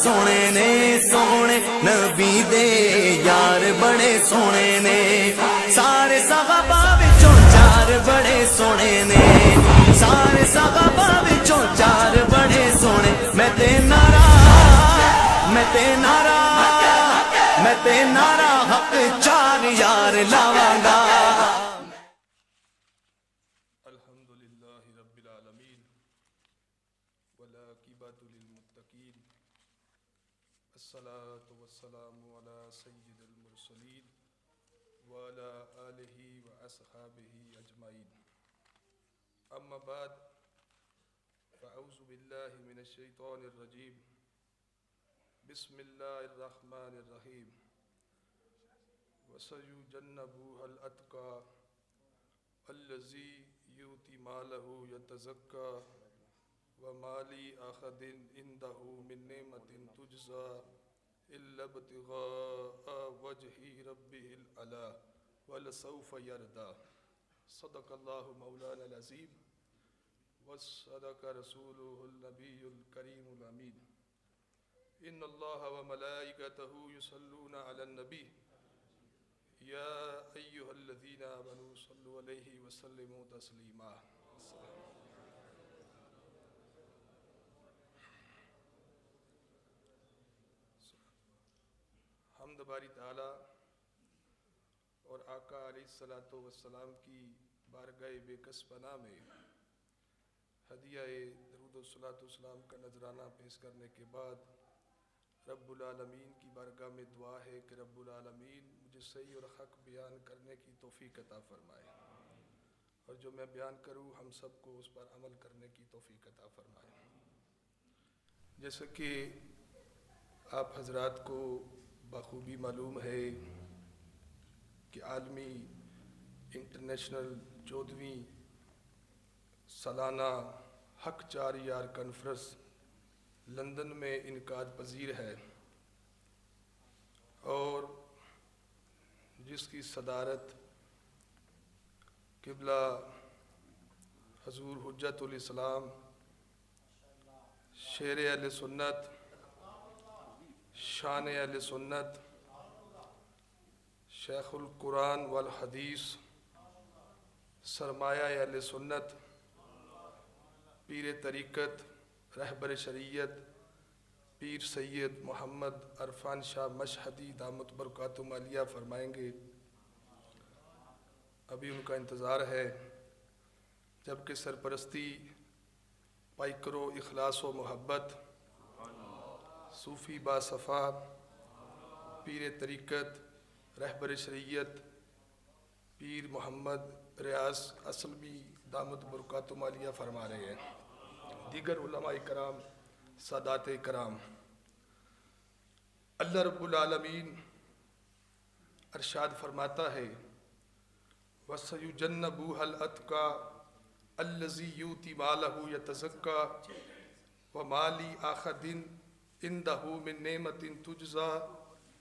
سونے نے سونے نبی دے یار بڑے سونے نے سارے صحابہ وچوں چار بڑے سونے نے سارے صحابہ وچوں چار بڑے سونے میں تے نعرہ حق چار یار لاواں گا الحمدللہ رب العالمین والعاقبۃ للمتقین الصلاۃ والسلام علی سید المرسلین وعلی آلہ واصحابہ اجمعین اما بعد فاعوذ باللہ من الشیطان الرجیم بسم اللہ الرحمن الرحیم وَسَيُجَنَّبُهَا الْأَتْقَى الَّذِي يُؤْتِي مَالَهُ يَتَزَكَّى وَمَا لِأَحَدٍ عِندَهُ مِن نِّعْمَةٍ تُجْزَى إِلَّا ابْتِغَاءَ وَجْهِ رَبِّهِ الْأَعْلَى وَلَسَوْفَ يَرْضَى صدق اللہ مولانا العظیم وصدق رسولہ النبی الکریم الامین ان اللہ وملائکتہ یصلون علی النبی یا ایہا الذین آمنوا صلوا علیہ وسلموا تسلیما حمد باری تعالی اور آقا علیہ السلام کی بارگاہ بے کس پناہ میں ہدیہ درود و صلاۃ و سلام کا نذرانہ پیش کرنے کے بعد رب العالمین کی بارگاہ میں دعا ہے کہ رب العالمین مجھے صحیح اور حق بیان کرنے کی توفیق عطا فرمائے اور جو میں بیان کروں ہم سب کو اس پر عمل کرنے کی توفیق عطا فرمائے۔ جیسا کہ آپ حضرات کو بخوبی معلوم ہے کہ عالمی انٹرنیشنل 14ویں سالانہ حق چار یار کانفرنس لندن میں انعقاد پذیر ہے اور جس کی صدارت قبلہ حضور حجت الاسلام شیر اہل سنت شان اہل سنت شیخ القرآن والحدیث سرمایہ اہل سنت پیر طریقت رہبر شریعت پیر سید محمد عرفان شاہ مشہدی دامت برکاتہم عالیہ فرمائیں گے۔ ابھی ان کا انتظار ہے جبکہ سرپرستی پائکرو اخلاص و محبت صوفی باصفا پیر طریقت رہبر شریعت پیر محمد ریاض اسلمی دامت برکاتہم عالیہ فرما رہے ہیں، دیگر علماء کرام سادات کرام۔ اللہ رب العالمین ارشاد فرماتا ہے وَسَيُجَنَّبُهَا الْأَتْقَى الَّذِي يُؤْتِي مَالَهُ يَتَزَكَّى وَمَا لِأَحَدٍ عِندَهُ مِن نِّعْمَةٍ تُجْزَى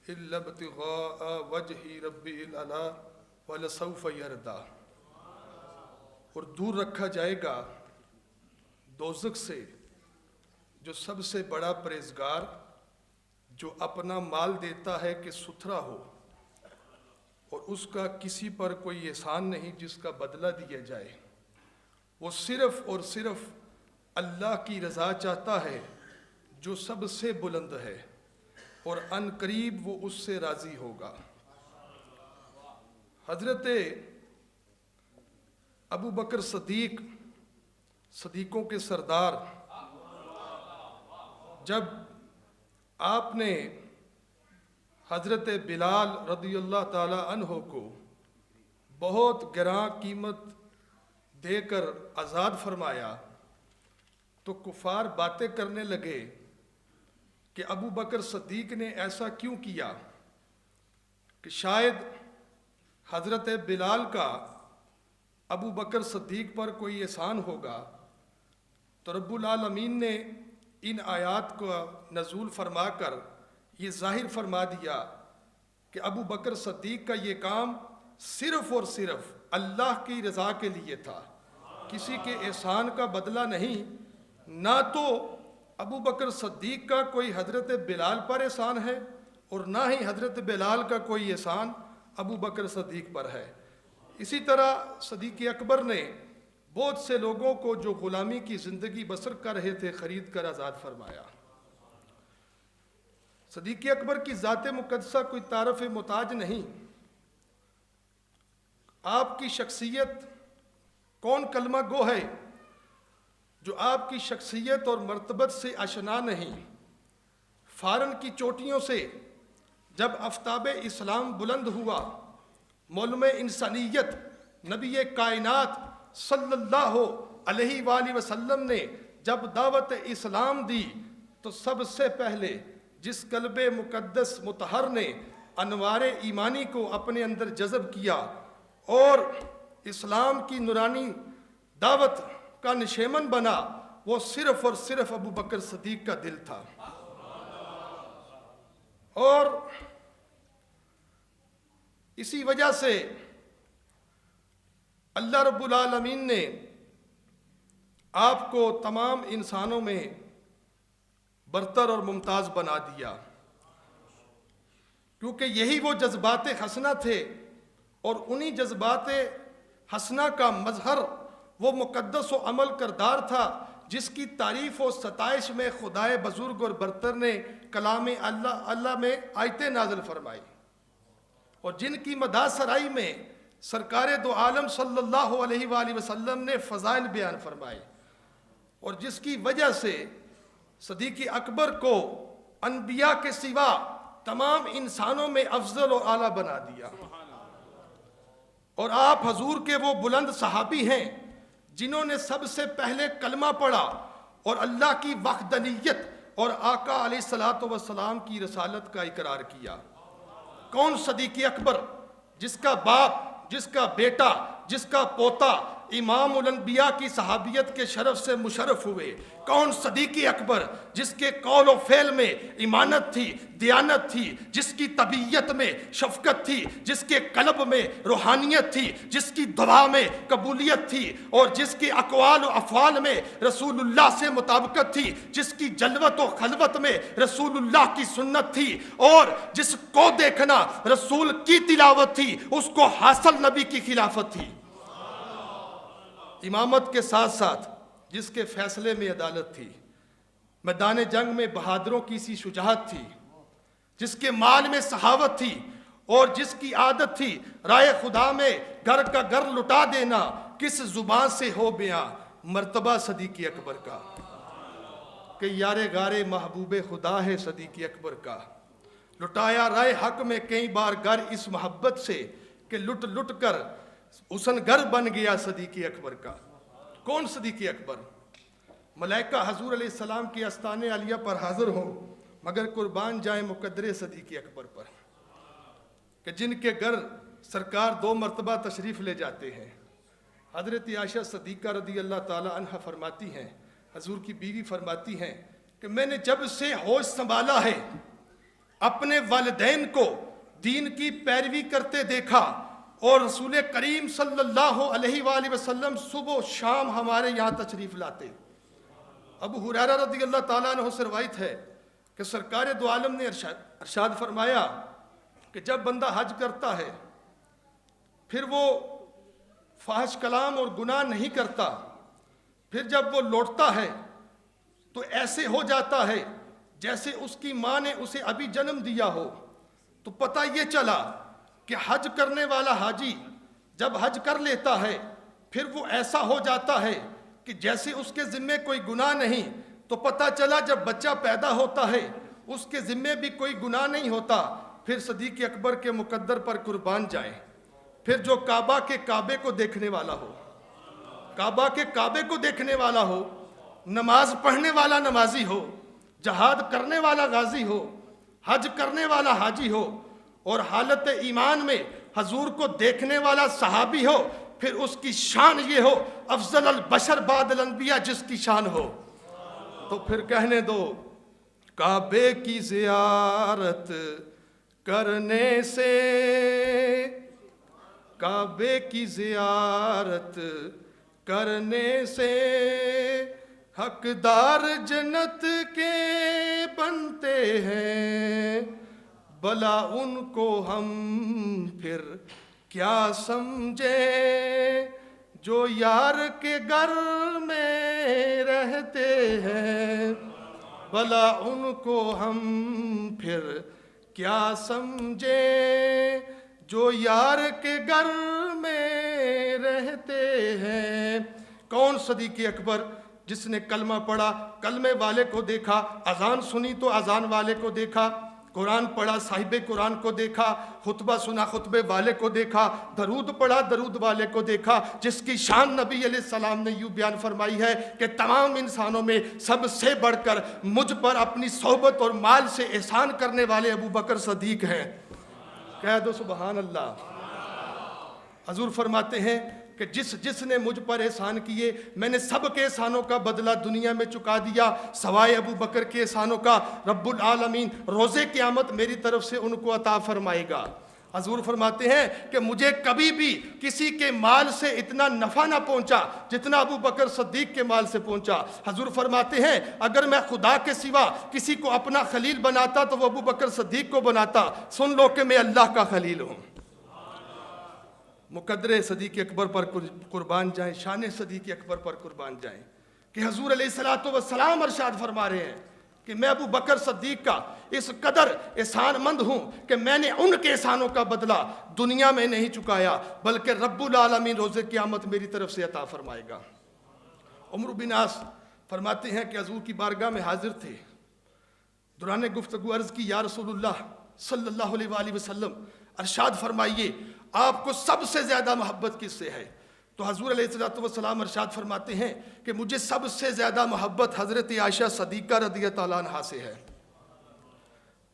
إِلَّا ابْتِغَاءَ وَجْهِ رَبِّهِ الْأَعْلَى وَلَسَوْفَ يَرْضَى، اور دور رکھا جائے گا دوزخ سے جو سب سے بڑا پرہیزگار، جو اپنا مال دیتا ہے کہ ستھرا ہو اور اس کا کسی پر کوئی احسان نہیں جس کا بدلہ دیا جائے، وہ صرف اور صرف اللہ کی رضا چاہتا ہے جو سب سے بلند ہے اور ان قریب وہ اس سے راضی ہوگا۔ حضرت ابو بکر صدیق صدیقوں کے سردار جب آپ نے حضرت بلال رضی اللہ تعالی عنہ کو بہت گراں قیمت دے کر آزاد فرمایا تو کفار باتیں کرنے لگے کہ ابو بکر صدیق نے ایسا کیوں کیا کہ شاید حضرت بلال کا ابو بکر صدیق پر کوئی احسان ہوگا۔ تو رب العالمین نے ان آیات کو نزول فرما کر یہ ظاہر فرما دیا کہ ابو بکر صدیق کا یہ کام صرف اور صرف اللہ کی رضا کے لیے تھا، کسی کے احسان کا بدلہ نہیں، نہ تو ابو بکر صدیق کا کوئی حضرت بلال پر احسان ہے اور نہ ہی حضرت بلال کا کوئی احسان ابو بکر صدیق پر ہے۔ اسی طرح صدیق اکبر نے بہت سے لوگوں کو جو غلامی کی زندگی بسر کر رہے تھے خرید کر آزاد فرمایا۔ صدیق اکبر کی ذات مقدسہ کوئی تعارف محتاج نہیں، آپ کی شخصیت کون کلمہ گو ہے جو آپ کی شخصیت اور مرتبت سے آشنا نہیں؟ فارن کی چوٹیوں سے جب آفتاب اسلام بلند ہوا، معلم انسانیت نبی کائنات صلی اللہ علیہ وآلہ وسلم نے جب دعوت اسلام دی تو سب سے پہلے جس قلب مقدس مطہر نے انوار ایمانی کو اپنے اندر جذب کیا اور اسلام کی نورانی دعوت کا نشیمن بنا، وہ صرف اور صرف ابو بکر صدیق کا دل تھا۔ اور اسی وجہ سے اللہ رب العالمین نے آپ کو تمام انسانوں میں برتر اور ممتاز بنا دیا، کیونکہ یہی وہ جذبات حسنہ تھے، اور انہی جذبات حسنہ کا مظہر وہ مقدس و عمل کردار تھا جس کی تعریف و ستائش میں خدائے بزرگ اور برتر نے کلام اللہ میں آیتیں نازل فرمائی، اور جن کی مدح سرائی میں سرکار دو عالم صلی اللہ علیہ وآلہ وسلم نے فضائل بیان فرمائے، اور جس کی وجہ سے صدیق اکبر کو انبیاء کے سوا تمام انسانوں میں افضل و اعلیٰ بنا دیا۔ اور آپ حضور کے وہ بلند صحابی ہیں جنہوں نے سب سے پہلے کلمہ پڑھا اور اللہ کی وحدانیت اور آقا علیہ الصلوۃ والسلام کی رسالت کا اقرار کیا۔ کون صدیق اکبر جس کا باپ، جس کا بیٹا، جس کا پوتا امام الانبیاء کی صحابیت کے شرف سے مشرف ہوئے؟ کون صدیق اکبر جس کے قول و فعل میں ایمانت تھی، دیانت تھی، جس کی طبیعت میں شفقت تھی، جس کے قلب میں روحانیت تھی، جس کی دعا میں قبولیت تھی، اور جس کے اقوال و افعال میں رسول اللہ سے مطابقت تھی، جس کی جلوت و خلوت میں رسول اللہ کی سنت تھی، اور جس کو دیکھنا رسول کی تلاوت تھی، اس کو حاصل نبی کی خلافت تھی۔ امامت کے ساتھ ساتھ جس کے فیصلے میں عدالت تھی، میدان جنگ میں بہادروں کی سی شجاعت تھی، جس کے مال میں سخاوت تھی، اور جس کی عادت تھی رائے خدا میں گھر کا گھر لٹا دینا، کس زبان سے ہو بیاں مرتبہ صدیق اکبر کا کہ یار غارے محبوب خدا ہے صدیق اکبر کا۔ لٹایا رائے حق میں کئی بار گھر اس محبت سے کہ لٹ لٹ کر حسن گر بن گیا صدیق اکبر کا۔ کون صدیق اکبر؟ ملائکہ حضور علیہ السلام کی آستان عالیہ پر حاضر ہوں مگر قربان جائیں مقدر صدیق اکبر پر، کہ جن کے گھر سرکار 2 مرتبہ تشریف لے جاتے ہیں۔ حضرت عائشہ صدیقہ رضی اللہ تعالی عنہ فرماتی ہیں، حضور کی بیوی فرماتی ہیں کہ میں نے جب سے ہوش سنبھالا ہے اپنے والدین کو دین کی پیروی کرتے دیکھا، اور رسول کریم صلی اللہ علیہ وآلہ وسلم صبح و شام ہمارے یہاں تشریف لاتے۔ ابو ہریرہ رضی اللہ تعالیٰ عنہ سے روایت ہے کہ سرکار دو عالم نے ارشاد فرمایا کہ جب بندہ حج کرتا ہے پھر وہ فاحش کلام اور گناہ نہیں کرتا، پھر جب وہ لوٹتا ہے تو ایسے ہو جاتا ہے جیسے اس کی ماں نے اسے ابھی جنم دیا ہو۔ تو پتہ یہ چلا کہ حج کرنے والا حاجی جب حج کر لیتا ہے پھر وہ ایسا ہو جاتا ہے کہ جیسے اس کے ذمے کوئی گناہ نہیں۔ تو پتہ چلا جب بچہ پیدا ہوتا ہے اس کے ذمے بھی کوئی گناہ نہیں ہوتا۔ پھر صدیق اکبر کے مقدر پر قربان جائیں، پھر جو کعبہ کے کعبے کو دیکھنے والا ہو، کعبہ کے کعبے کو دیکھنے والا ہو، نماز پڑھنے والا نمازی ہو، جہاد کرنے والا غازی ہو، حج کرنے والا حاجی ہو، اور حالت ایمان میں حضور کو دیکھنے والا صحابی ہو، پھر اس کی شان یہ ہو افضل البشر بعد الانبیاء جس کی شان ہو۔ تو پھر کہنے دو کعبے کی زیارت کرنے سے، کعبے کی زیارت کرنے سے حقدار جنت کے بنتے ہیں، بھلا ان کو ہم پھر کیا سمجھیں، جو یار کے گھر میں رہتے ہیں، بھلا ان کو ہم پھر کیا سمجھیں، جو یار کے گھر میں رہتے ہیں۔ کون صدیق اکبر جس نے کلمہ پڑھا، کلمے والے کو دیکھا، اذان سنی تو اذان والے کو دیکھا، قرآن پڑھا صاحب قرآن کو دیکھا، خطبہ سنا خطبے والے کو دیکھا، درود پڑھا درود والے کو دیکھا، جس کی شان نبی علیہ السلام نے یوں بیان فرمائی ہے کہ تمام انسانوں میں سب سے بڑھ کر مجھ پر اپنی صحبت اور مال سے احسان کرنے والے ابو بکر صدیق ہیں۔ کہہ دو سبحان اللہ۔ حضور فرماتے ہیں کہ جس نے مجھ پر احسان کیے، میں نے سب کے احسانوں کا بدلہ دنیا میں چکا دیا سوائے ابو بکر کے احسانوں کا، رب العالمین روز قیامت میری طرف سے ان کو عطا فرمائے گا۔ حضور فرماتے ہیں کہ مجھے کبھی بھی کسی کے مال سے اتنا نفع نہ پہنچا جتنا ابو بکر صدیق کے مال سے پہنچا۔ حضور فرماتے ہیں اگر میں خدا کے سوا کسی کو اپنا خلیل بناتا تو وہ ابو بکر صدیق کو بناتا۔ سن لو کہ میں اللہ کا خلیل ہوں۔ مقدر صدیق اکبر پر قربان جائیں، شان صدیق اکبر پر قربان جائیں کہ حضور علیہ السلام ارشاد فرما رہے ہیں کہ میں ابو بکر صدیق کا اس قدر احسان مند ہوں کہ میں نے ان کے احسانوں کا بدلہ دنیا میں نہیں چکایا بلکہ رب العالمین روز قیامت میری طرف سے عطا فرمائے گا۔ عمرو بن عاص فرماتے ہیں کہ حضور کی بارگاہ میں حاضر تھے، دوران گفتگو عرض کی یا رسول اللہ صلی اللہ علیہ وآلہ وسلم ارشاد فرمائیے آپ کو سب سے زیادہ محبت کس سے ہے؟ تو حضور علیہ السلام ارشاد فرماتے ہیں کہ مجھے سب سے زیادہ محبت حضرت عائشہ صدیقہ رضی اللہ عنہا سے ہے۔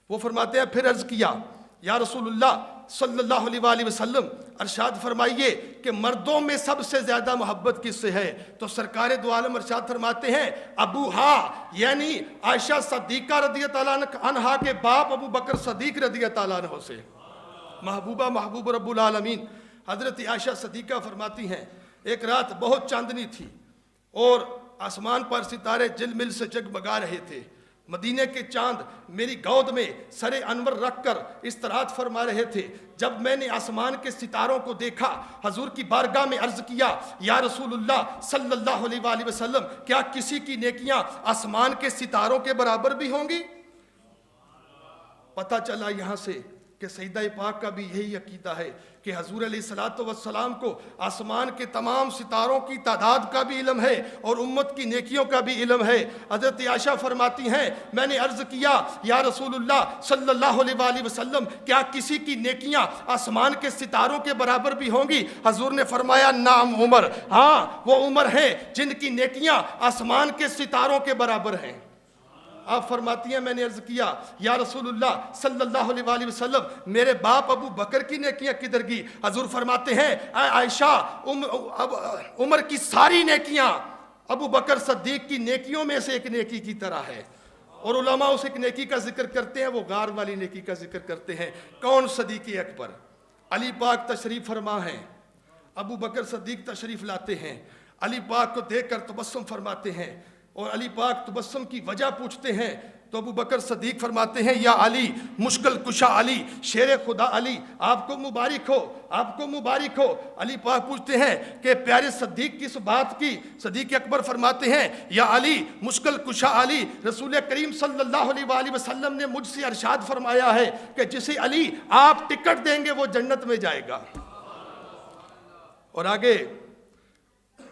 وہ فرماتے ہیں پھر عرض کیا یا رسول اللہ صلی اللہ علیہ وآلہ وسلم ارشاد فرمائیے کہ مردوں میں سب سے زیادہ محبت کس سے ہے؟ تو سرکار دو عالم ارشاد فرماتے ہیں ابوہا یعنی عائشہ صدیقہ رضی اللہ عنہا کے باپ ابو بکر صدیق رضی اللہ عنہ سے۔ محبوبہ محبوب رب العالمین حضرت عائشہ صدیقہ فرماتی ہیں ایک رات بہت چاندنی تھی اور آسمان پر ستارے جل مل سے جگمگا رہے تھے، مدینے کے چاند میری گود میں سر انور رکھ کر استراحت فرما رہے تھے۔ جب میں نے آسمان کے ستاروں کو دیکھا حضور کی بارگاہ میں عرض کیا یا رسول اللہ صلی اللہ علیہ وآلہ وسلم کیا کسی کی نیکیاں آسمان کے ستاروں کے برابر بھی ہوں گی؟ پتہ چلا یہاں سے کہ سیدہ پاک کا بھی یہی عقیدہ ہے کہ حضور علیہ السلام کو آسمان کے تمام ستاروں کی تعداد کا بھی علم ہے اور امت کی نیکیوں کا بھی علم ہے۔ حضرت عائشہ فرماتی ہیں میں نے عرض کیا یا رسول اللہ صلی اللہ علیہ وآلہ وسلم کیا کسی کی نیکیاں آسمان کے ستاروں کے برابر بھی ہوں گی؟ حضور نے فرمایا نعم عمر، ہاں وہ عمر ہیں جن کی نیکیاں آسمان کے ستاروں کے برابر ہیں۔ آپ فرماتی ہیں میں نے عرض کیا یا رسول اللہ صلی اللہ علیہ وآلہ وسلم میرے باپ ابو بکر کی نیکیاں کدھر گئی؟ حضور فرماتے ہیں اے عائشہ عمر کی ساری نیکیاں ابو بکر صدیق کی نیکیوں میں سے ایک نیکی کی طرح ہے۔ اور علماء اس ایک نیکی کا ذکر کرتے ہیں، وہ غار والی نیکی کا ذکر کرتے ہیں۔ کون؟ صدیق اکبر۔ علی پاک تشریف فرما ہیں، ابو بکر صدیق تشریف لاتے ہیں، علی پاک کو دیکھ کر تبسم فرماتے ہیں اور علی پاک تبسم کی وجہ پوچھتے ہیں تو ابو بکر صدیق فرماتے ہیں یا علی مشکل کشا علی شیر خدا علی آپ کو مبارک ہو، آپ کو مبارک ہو۔ علی پاک پوچھتے ہیں کہ پیارے صدیق کس بات کی؟ صدیق اکبر فرماتے ہیں یا علی مشکل کشا علی رسول کریم صلی اللہ علیہ وآلہ وسلم نے مجھ سے ارشاد فرمایا ہے کہ جسے علی آپ ٹکٹ دیں گے وہ جنت میں جائے گا۔ اور آگے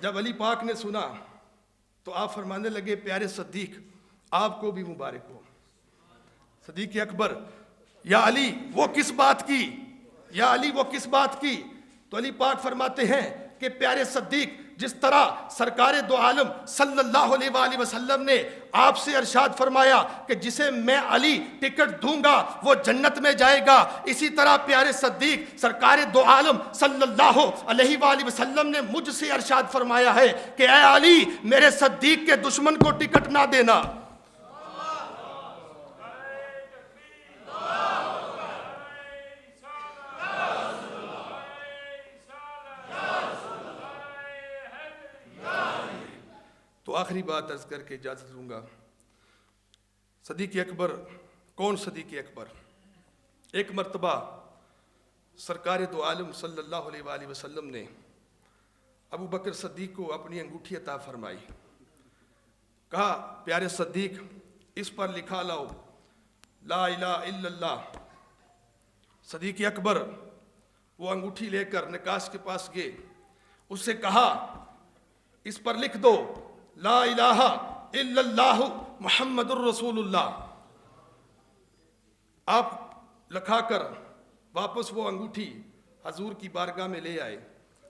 جب علی پاک نے سنا تو آپ فرمانے لگے پیارے صدیق آپ کو بھی مبارک ہو۔ صدیق اکبر یا علی وہ کس بات کی؟ یا علی وہ کس بات کی؟ تو علی پاک فرماتے ہیں کہ پیارے صدیق جس طرح سرکار دو عالم صلی اللہ علیہ وآلہ وسلم نے آپ سے ارشاد فرمایا کہ جسے میں علی ٹکٹ دوں گا وہ جنت میں جائے گا، اسی طرح پیارے صدیق سرکار دو عالم صلی اللہ علیہ وآلہ وسلم نے مجھ سے ارشاد فرمایا ہے کہ اے علی میرے صدیق کے دشمن کو ٹکٹ نہ دینا۔ تو آخری بات عرض کر کے اجازت لوں گا. صدیق اکبر کون؟ صدیق اکبر ایک مرتبہ سرکار دو عالم صلی اللہ علیہ وآلہ وسلم نے ابو بکر صدیق کو اپنی انگوٹھی عطا فرمائی. کہا پیارے صدیق اس پر لکھا لاؤ لا الہ الا اللہ. صدیق اکبر وہ انگوٹھی لے کر نکاس کے پاس گئے, اس سے کہا اس پر لکھ دو لا الہ الا اللہ محمد الرسول اللہ. آپ لکھا کر واپس وہ انگوٹھی حضور کی بارگاہ میں لے آئے,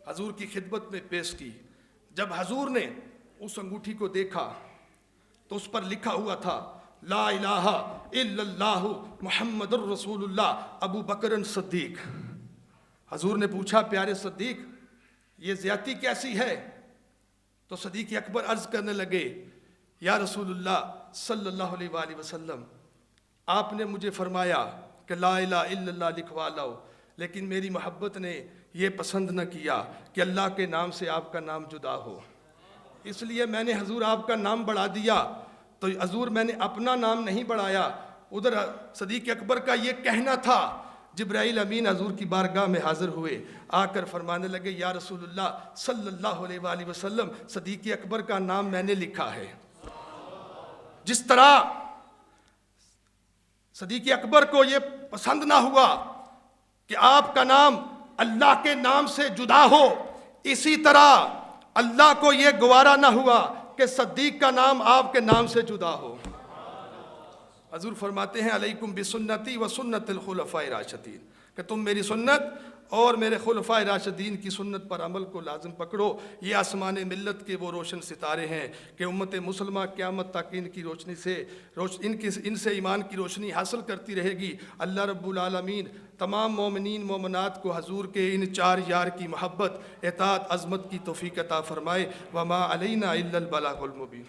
حضور کی خدمت میں پیش کی. جب حضور نے اس انگوٹھی کو دیکھا تو اس پر لکھا ہوا تھا لا الہ الا اللہ محمد الرسول اللہ ابو بکر صدیق. حضور نے پوچھا پیارے صدیق یہ زیادتی کیسی ہے؟ تو صدیق اکبر عرض کرنے لگے یا رسول اللہ صلی اللہ علیہ وآلہ وسلم آپ نے مجھے فرمایا کہ لا الہ الا اللہ لکھوا لاؤ, لیکن میری محبت نے یہ پسند نہ کیا کہ اللہ کے نام سے آپ کا نام جدا ہو, اس لیے میں نے حضور آپ کا نام بڑھا دیا. تو حضور میں نے اپنا نام نہیں بڑھایا, ادھر صدیق اکبر کا یہ کہنا تھا. جبرائیل امین حضور کی بارگاہ میں حاضر ہوئے, آ کر فرمانے لگے یا رسول اللہ صلی اللہ علیہ وآلہ وسلم صدیق اکبر کا نام میں نے لکھا ہے. جس طرح صدیق اکبر کو یہ پسند نہ ہوا کہ آپ کا نام اللہ کے نام سے جدا ہو, اسی طرح اللہ کو یہ گوارا نہ ہوا کہ صدیق کا نام آپ کے نام سے جدا ہو. حضور فرماتے ہیں علیکم بسنتی و سنت الخلفاء راشدین, کہ تم میری سنت اور میرے خلفاء راشدین کی سنت پر عمل کو لازم پکڑو. یہ آسمان ملت کے وہ روشن ستارے ہیں کہ امت مسلمہ قیامت تک ان کی روشنی سے ان سے ایمان کی روشنی حاصل کرتی رہے گی. اللہ رب العالمین تمام مومنین مومنات کو حضور کے ان چار یار کی محبت, اطاعت, عظمت کی توفیق عطا فرمائے. وما علینا الا البلاغ المبین.